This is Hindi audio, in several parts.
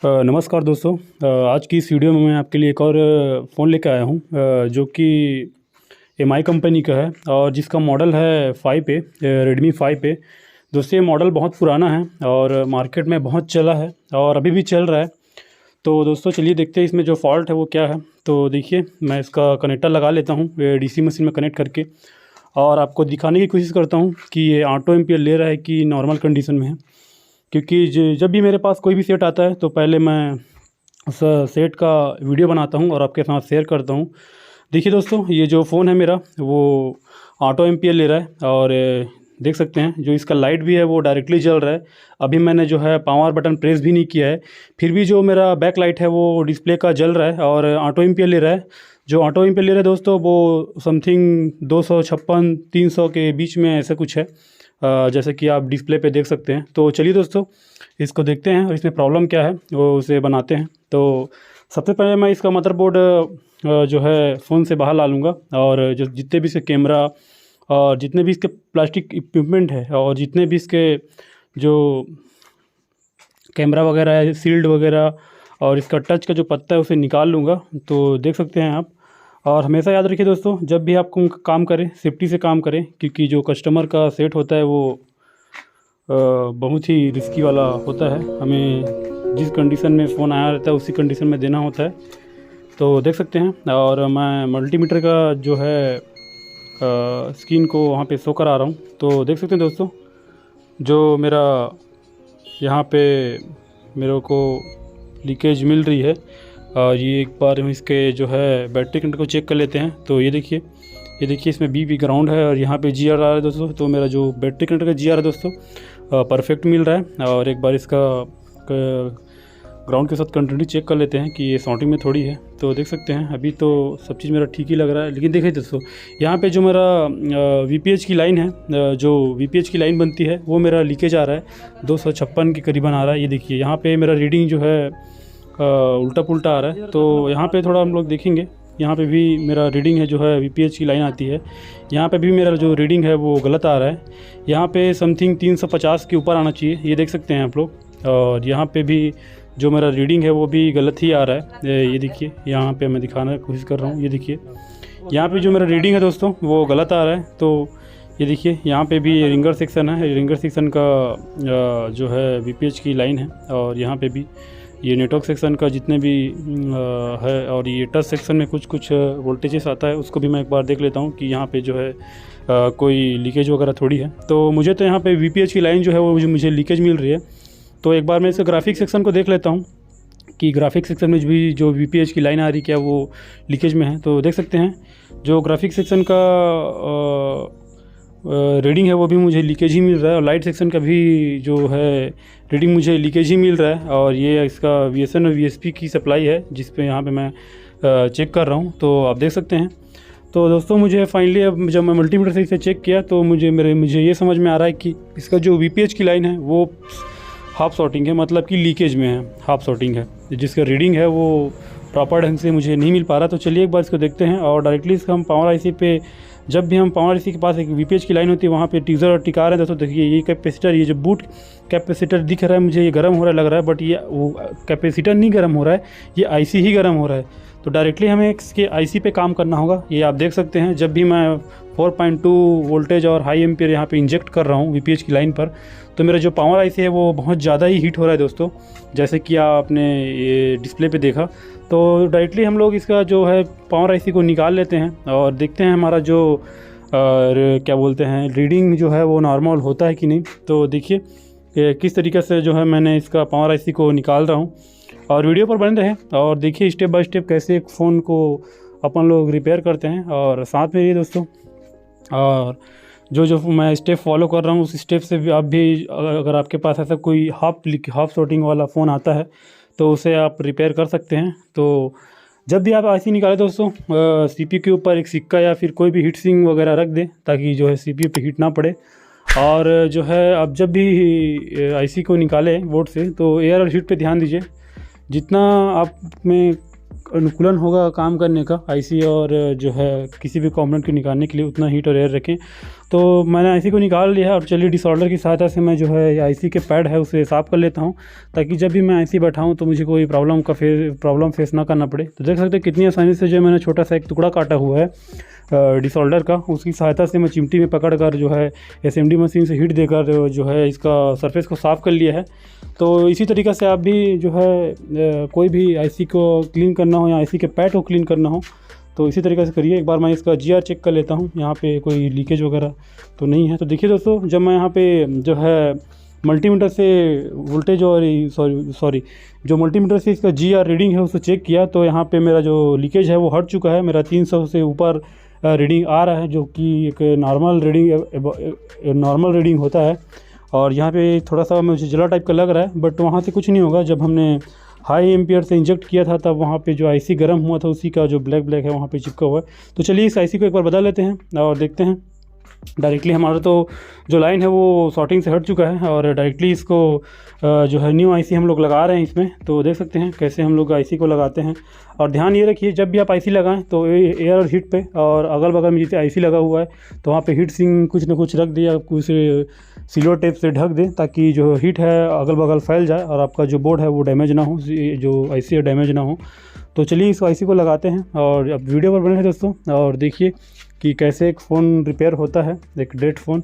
नमस्कार दोस्तों। आज की इस वीडियो में मैं आपके लिए एक और फ़ोन लेकर आया हूँ जो कि एमआई कंपनी का है और जिसका मॉडल है 5A, रेडमी 5A। दोस्तों ये मॉडल बहुत पुराना है और मार्केट में बहुत चला है और अभी भी चल रहा है। तो दोस्तों चलिए देखते हैं इसमें जो फ़ॉल्ट है वो क्या है। तो देखिए मैं इसका कनेक्टर लगा लेता हूँ डीसी मशीन में कनेक्ट करके और आपको दिखाने की कोशिश करता हूँ कि ये ऑटो एम्पियर ले रहा है कि नॉर्मल कंडीशन में है। क्योंकि जब भी मेरे पास कोई भी सेट आता है तो पहले मैं उस सेट का वीडियो बनाता हूं और आपके साथ शेयर करता हूं। देखिए दोस्तों ये जो फ़ोन है मेरा वो ऑटो एम्पियर ले रहा है और देख सकते हैं जो इसका लाइट भी है वो डायरेक्टली जल रहा है। अभी मैंने जो है पावर बटन प्रेस भी नहीं किया है, फिर भी जो मेरा बैक लाइट है वो डिस्प्ले का जल रहा है और ऑटो एम्पियर ले रहा है। जो ऑटो एम्पियर ले रहा है दोस्तों वो समथिंग 256-300 के बीच में ऐसा कुछ है, जैसे कि आप डिस्प्ले पे देख सकते हैं। तो चलिए दोस्तों इसको देखते हैं और इसमें प्रॉब्लम क्या है वो उसे बनाते हैं। तो सबसे पहले मैं इसका मदरबोर्ड जो है फ़ोन से बाहर ला लूँगा और जो जितने भी इसके कैमरा और जितने भी इसके प्लास्टिक इक्विपमेंट है और जितने भी इसके जो कैमरा वगैरह है, सील्ड वगैरह और इसका टच का जो पत्ता है उसे निकाल लूँगा। तो देख सकते हैं आप। और हमेशा याद रखिए दोस्तों जब भी आप काम करें सेफ्टी से काम करें, क्योंकि जो कस्टमर का सेट होता है वो बहुत ही रिस्की वाला होता है। हमें जिस कंडीशन में फ़ोन आया रहता है उसी कंडीशन में देना होता है। तो देख सकते हैं और मैं मल्टीमीटर का जो है स्क्रीन को वहाँ पे शो करा रहा हूँ। तो देख सकते हैं दोस्तों जो मेरा यहाँ पे मेरे को लीकेज मिल रही है। ये एक बार हम इसके जो है बैटरी कंटेंट को चेक कर लेते हैं। तो ये देखिए इसमें बी ग्राउंड है और यहाँ पे जी आर आ रहा है दोस्तों। तो मेरा जो बैटरी कंटेंट का जी आर है दोस्तों परफेक्ट मिल रहा है। और एक बार इसका ग्राउंड के साथ कंटिन्यू चेक कर लेते हैं कि ये सॉर्टिंग में थोड़ी है। तो देख सकते हैं अभी तो सब चीज़ मेरा ठीक ही लग रहा है। लेकिन देखिए दोस्तों यहाँ पे जो मेरा वीपीएच की लाइन है, जो वीपीएच की लाइन बनती है वो मेरा लीकेज आ रहा है, 256 के करीबन आ रहा है। ये देखिए यहाँ पे मेरा रीडिंग जो है उल्टा पुल्टा आ रहा है। तो यहाँ पे थोड़ा हम लोग देखेंगे, यहाँ पे भी मेरा रीडिंग है जो है वीपीएच की लाइन आती है, यहाँ पे भी मेरा जो रीडिंग है वो गलत आ रहा है। यहाँ पे समथिंग 350 के ऊपर आना चाहिए, ये देख सकते हैं आप लोग। और यहाँ पे भी जो मेरा रीडिंग है वो भी गलत ही आ रहा है। ये देखिए यहाँ पे मैं दिखाने की कोशिश कर रहा हूँ। ये देखिए यहाँ पे जो मेरा रीडिंग है दोस्तों वो गलत आ रहा है। तो ये देखिए यहाँ पे भी रिंगर सेक्शन है, रिंगर सेक्शन का जो है वीपीएच की लाइन है। और यहाँ पे भी ये नेटवर्क सेक्शन का जितने भी है और ये टच सेक्शन में कुछ वोल्टेजेस आता है, उसको भी मैं एक बार देख लेता हूँ कि यहाँ पे जो है कोई लीकेज वगैरह थोड़ी है। तो मुझे तो यहाँ पे वीपीएच की लाइन जो है वो मुझे लीकेज मिल रही है। तो एक बार मैं इसके ग्राफिक सेक्शन को देख लेता हूँ कि ग्राफिक सेक्शन में भी जो वीपीएच की लाइन आ रही क्या वो लीकेज में है। तो देख सकते हैं जो ग्राफिक सेक्शन का रीडिंग है वो भी मुझे लीकेज ही मिल रहा है और लाइट सेक्शन का भी जो है रीडिंग मुझे लीकेज ही मिल रहा है। और ये इसका VSN और VSP की सप्लाई है जिस पे यहाँ पे मैं चेक कर रहा हूँ। तो आप देख सकते हैं। तो दोस्तों मुझे फाइनली अब जब मैं मल्टीमीटर से इसे चेक किया तो मुझे ये समझ में आ रहा है कि इसका जो VPH की लाइन है वो हाफ शॉर्टिंग है, मतलब कि लीकेज में है, हाफ शॉर्टिंग है, जिसका रीडिंग है वो प्रॉपर ढंग से मुझे नहीं मिल पा रहा। तो चलिए एक बार इसको देखते हैं और डायरेक्टली इसका हम पावर आईसी पे, जब भी हम पावर आईसी के पास एक वीपीएच की लाइन होती है वहाँ पे टीजर और टिका रहे हैं दोस्तों। देखिए ये कैपेसिटर, ये जो बूट कैपेसिटर दिख रहा है मुझे, ये गर्म हो रहा है लग रहा है, बट ये वो कैपेसिटर नहीं गर्म हो रहा है, ये आईसी ही गर्म हो रहा है। तो डायरेक्टली हमें इसके आईसी पे काम करना होगा। ये आप देख सकते हैं जब भी मैं 4.2 वोल्टेज और हाई एम्पियर यहाँ पे इंजेक्ट कर रहा हूँ वीपीएच की लाइन पर, तो मेरा जो पावर आईसी है वो बहुत ज़्यादा ही हीट हो रहा है दोस्तों, जैसे कि आपने ये डिस्प्ले पे देखा। तो डायरेक्टली हम लोग इसका जो है पावर आईसी को निकाल लेते हैं और देखते हैं हमारा जो क्या बोलते हैं रीडिंग जो है वो नॉर्मल होता है कि नहीं। तो देखिए किस तरीके से जो है मैंने इसका पावर आईसी को निकाल रहा हूँ और वीडियो पर बने रहें और देखिए स्टेप बाय स्टेप कैसे एक फ़ोन को अपन लोग रिपेयर करते हैं। और साथ में ये दोस्तों और जो मैं स्टेप फॉलो कर रहा हूँ उस स्टेप से भी आप भी, अगर आपके पास ऐसा कोई हाफ शॉर्टिंग वाला फ़ोन आता है तो उसे आप रिपेयर कर सकते हैं। तो जब भी आप आईसी निकालें दोस्तों सीपीयू के ऊपर एक सिक्का या फिर कोई भी हीट सिंक वगैरह रख दें ताकि जो है सीपीयू पे हीट ना पड़े। और जो है आप जब भी आईसी को निकालें बोर्ड से तो एयर और हीट पे ध्यान दीजिए, जितना आप में अनुकूलन होगा काम करने का आईसी और जो है किसी भी कंपोनेंट को निकालने के लिए उतना हीट और एयर रखें। तो मैंने आईसी को निकाल लिया है और चलिए डिसऑर्डर की सहायता से मैं जो है आईसी के पैड है उसे साफ़ कर लेता हूँ, ताकि जब भी मैं आईसी बैठाऊँ तो मुझे कोई प्रॉब्लम फेस ना करना पड़े। तो देख सकते हैं कितनी आसानी से जो मैंने छोटा सा एक टुकड़ा काटा हुआ है डिसऑर्डर का, उसकी सहायता से मैं चिमटी में पकड़ कर जो है एसएमडी मशीन से हीट देकर जो है इसका सरफेस को साफ़ कर लिया है। तो इसी तरीक़े से आप भी जो है कोई भी आईसी को क्लीन करना हो या आईसी के पैड को क्लीन करना हो तो इसी तरीके से करिए। एक बार मैं इसका जीआर चेक कर लेता हूँ, यहाँ पे कोई लीकेज वगैरह तो नहीं है। तो देखिए दोस्तों, जब मैं यहाँ पे जो है मल्टीमीटर से वोल्टेज और जो मल्टीमीटर से इसका जीआर रीडिंग है उसको चेक किया, तो यहाँ पे मेरा जो लीकेज है वो हट चुका है। मेरा 300 से ऊपर रीडिंग आ रहा है, जो कि एक नॉर्मल रीडिंग होता है। और यहाँ पे थोड़ा सा मुझे जला टाइप का लग रहा है, बट वहाँ से कुछ नहीं होगा। जब हमने हाई एम्पियर से इंजेक्ट किया था तब वहाँ पे जो आईसी गर्म हुआ था उसी का जो ब्लैक है वहाँ पे चिपका हुआ है। तो चलिए इस आईसी को एक बार बदल लेते हैं और देखते हैं। डायरेक्टली हमारा तो जो लाइन है वो शॉर्टिंग से हट चुका है और डायरेक्टली इसको जो है न्यू आईसी हम लोग लगा रहे हैं इसमें। तो देख सकते हैं कैसे हम लोग आईसी को लगाते हैं। और ध्यान ये रखिए, जब भी आप आईसी लगाएं तो एयर और हीट पे और अगल बगल में जैसे आईसी लगा हुआ है तो वहाँ पे हीट सिंक कुछ ना कुछ रख दे या कुछ सिल्वर टेप से ढक दें, ताकि जो हीट है अगल बगल फैल जाए और आपका जो बोर्ड है वो डैमेज ना हो, जो आईसी है डैमेज ना हो। तो चलिए इस आईसी को लगाते हैं और अब वीडियो पर बने हैं दोस्तों, और देखिए कि कैसे एक फ़ोन रिपेयर होता है। एक डेड फ़ोन,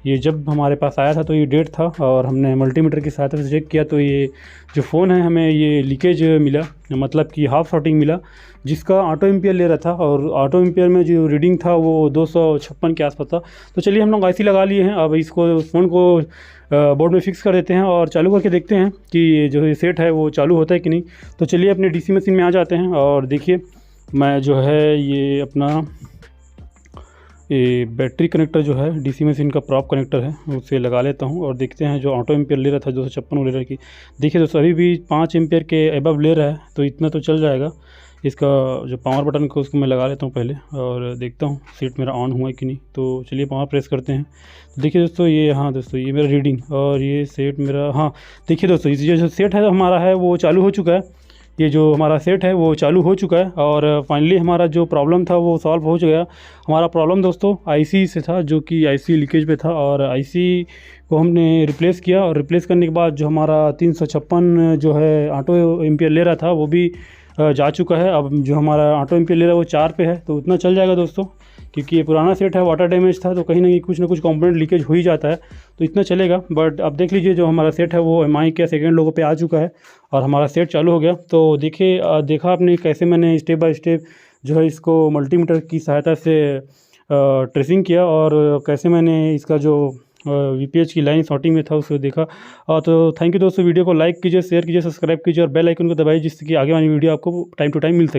ये जब हमारे पास आया था तो ये डेड था और हमने मल्टीमीटर की सहायता से चेक किया तो ये जो फ़ोन है हमें ये लीकेज मिला, मतलब कि हाफ शॉर्टिंग मिला, जिसका ऑटो एम्पियर ले रहा था और ऑटो एम्पियर में जो रीडिंग था वो 256 के आसपास था। तो चलिए हम लोग आईसी लगा लिए हैं, अब इसको फ़ोन को बोर्ड में फिक्स कर देते हैं और चालू करके देखते हैं कि जो ये सेट है वो चालू होता है कि नहीं। तो चलिए अपने डीसी मशीन में आ जाते हैं और देखिए मैं जो है ये अपना ये बैटरी कनेक्टर जो है डीसी मशीन का प्रॉप कनेक्टर है उसे लगा लेता हूँ और देखते हैं जो ऑटो एम्पियर ले रहा था 256 ले रहा की। देखिए दोस्तों अभी भी 5 एम्पियर के एबव ले रहा है, तो इतना तो चल जाएगा। इसका जो पावर बटन को उसको मैं लगा लेता हूँ पहले और देखता हूँ सेट मेरा ऑन हुआ है कि नहीं। तो चलिए पावर प्रेस करते हैं। तो देखिए दोस्तों ये, हाँ दोस्तों ये मेरा रीडिंग और ये सेट मेरा, हाँ देखिए दोस्तों ये जो सेट है हमारा है वो चालू हो चुका है। ये जो हमारा सेट है वो चालू हो चुका है और फाइनली हमारा जो प्रॉब्लम था वो सॉल्व हो गया। हमारा प्रॉब्लम दोस्तों आईसी से था, जो कि आईसी लीकेज पे था और आईसी को हमने रिप्लेस किया और रिप्लेस करने के बाद जो हमारा 356 जो है ऑटो एम्पियर ले रहा था वो भी जा चुका है। अब जो हमारा ऑटो एम्पियर ले रहा है वो 4 पे है, तो उतना चल जाएगा दोस्तों, क्योंकि ये पुराना सेट है, वाटर डैमेज था तो कहीं ना कुछ कंपोनेंट लीकेज हो ही जाता है, तो इतना चलेगा। बट अब देख लीजिए जो हमारा सेट है वो एमआई के सेकंड लोगो पे आ चुका है और हमारा सेट चालू हो गया। तो देखिए देखा आपने कैसे मैंने स्टेप बाय स्टेप जो है इसको मल्टीमीटर की सहायता से ट्रेसिंग किया और कैसे मैंने इसका जो वीपीएच की लाइन शॉर्टिंग में था उसको देखा। तो थैंक यू दोस्तों, वीडियो को लाइक कीजिए, शेयर कीजिए, सब्सक्राइब कीजिए और बेल आइकन को दबाइए, जिससे कि आगे वाली वीडियो आपको टाइम टू टाइम मिल सके।